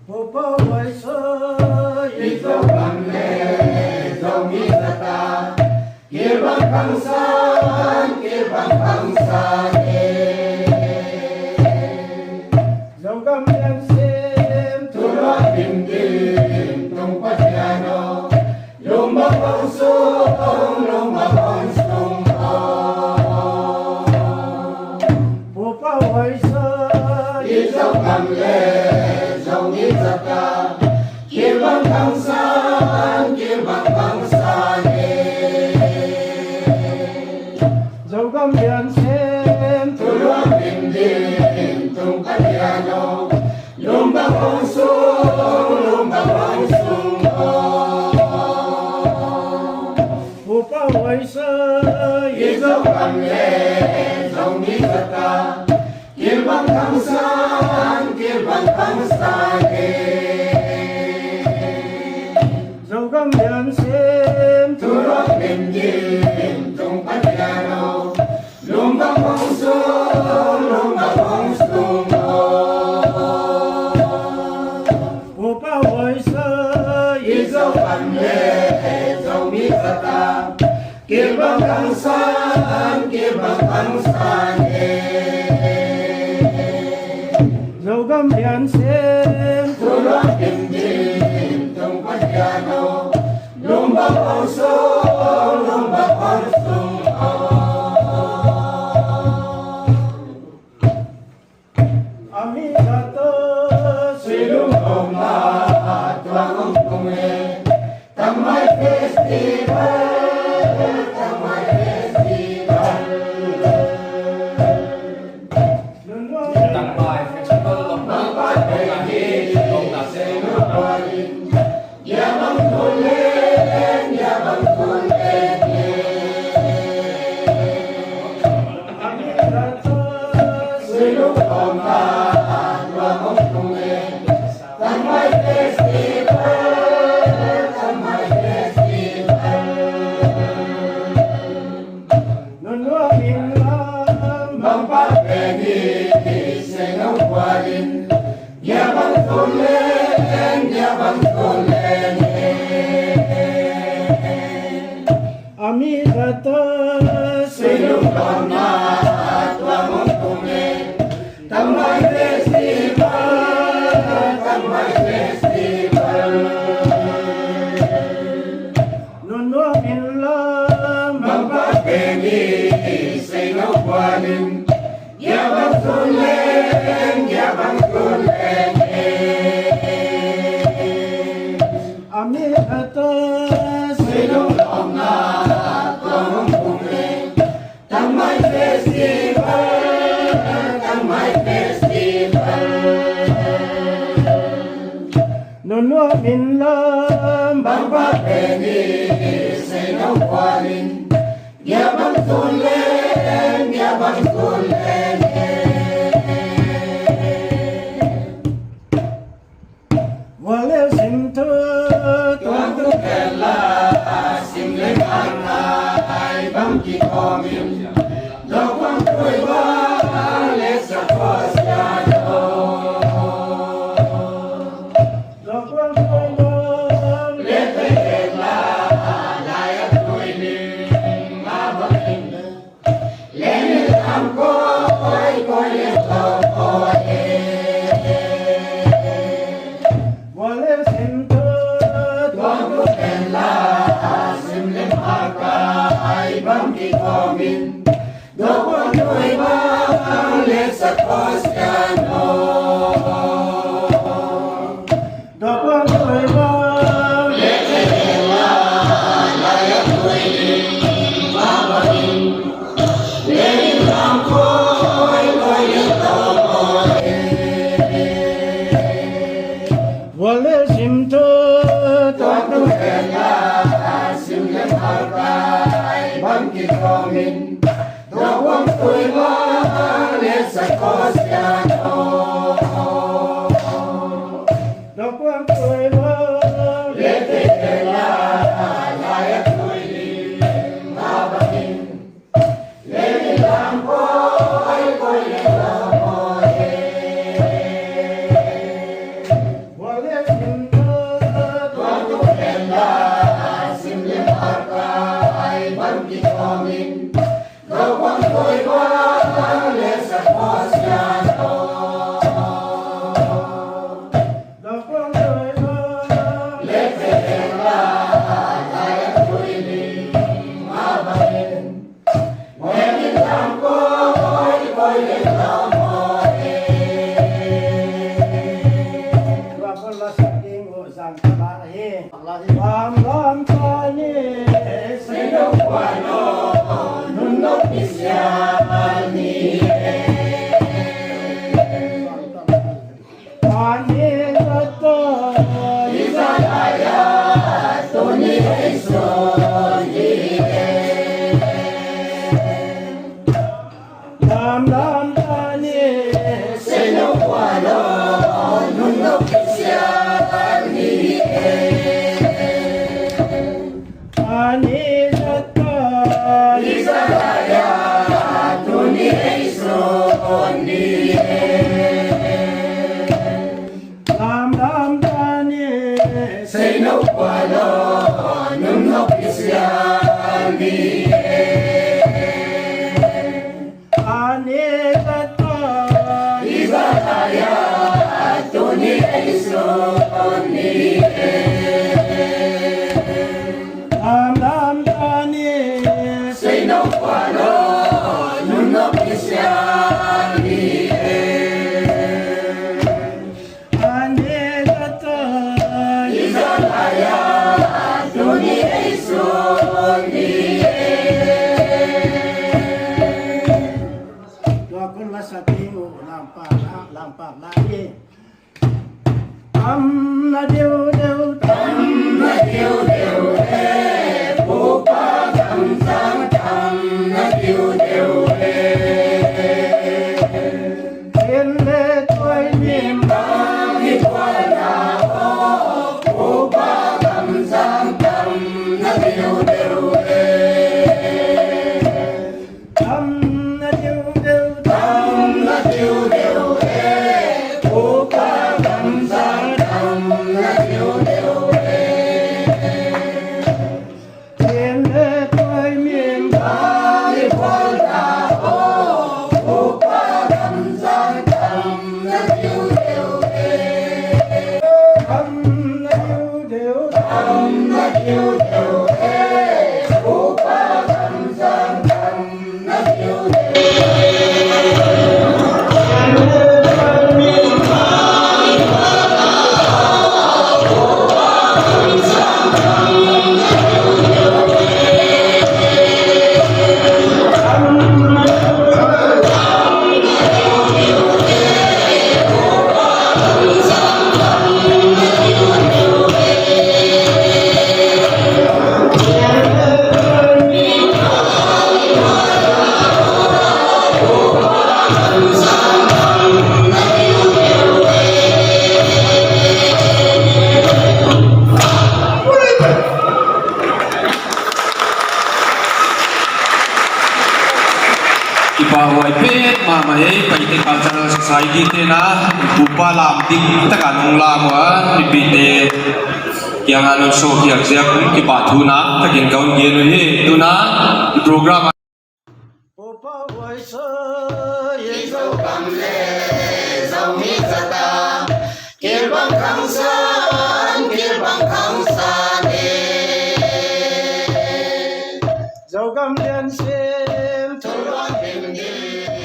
Popawaiso ito kamle dongi kata kirbang bangsa Jogam yang sim tulak dim tung patiano lomba pangsung Popawaiso ito kamle dongi kata kirbang bangsa Jogam yang sim tulak dim tung patiano lomba pangsung Popawaiso ito kamle dongi kata kirbang bangsa Jogam yang sim tulak dim tung patiano lomba pangsung Popawaiso ito kamle dongi kata kirbang bangsa Jogam yang sim tulak dim tung patiano lomba pangsung Amigato silung oma tuang kume tamai festival Amigato silung kona tuang kume tamai festival Nuno minlam mapapeni sengaw kuanin yabang kulen Amigato silung kona tuang kume tamai festival Nuno minlam mapapeni sengaw kuanin yabang kulen Wale sinto tuang tukela simleng anai bangki komin Dokwang tuiba lesa kosyado Dokwang tuiba letekela layak tuining mabakin Lenil amko koy Wale sinto tuang tukela simleng anai bangki komin Dokwang tuiba lesa kosyado Dokwang tuiba letekela layak tuining mabakin Lenil amko koy Wale sinto tuang tukela simleng anai bangki komin Dokwang tuiba lesa kosyado lam lam tani Say no qualo, no pisiani. ani kata Ibaraya, Tuni Esoni. lam lam tani Say no qualo, no pisiani. ani kata Ibaraya, Tuni Esoni. dua kun wasatiu lampak lagi am na diu diu Na diu diu e, pupa tam tam tam. Na diu diu e. in le toi mim Di kuala o, pupa tam tam tam. Na diu diu e. am na diu diu Na diu diu e, pupa tam tam tam. Na diu diu e. in le toi mim Di kuala o, pupa tam tam tam. Na diu diu e. am na diu diu Na diu diu e, pupa tam tam tam. Na diu diu Ipawai pet mama ei paite cultural society te na upa lam ding ta kanong lam wa ipite yang anon show kiak siak ki ba thu na ta kin kaun ge no he tu na program opa wai sa ye Dâu cầm lê, dâu mít ra ta. Kia bằng khang san, kia bằng khang san e. dầu gam đen xem Thôi loan bình đi.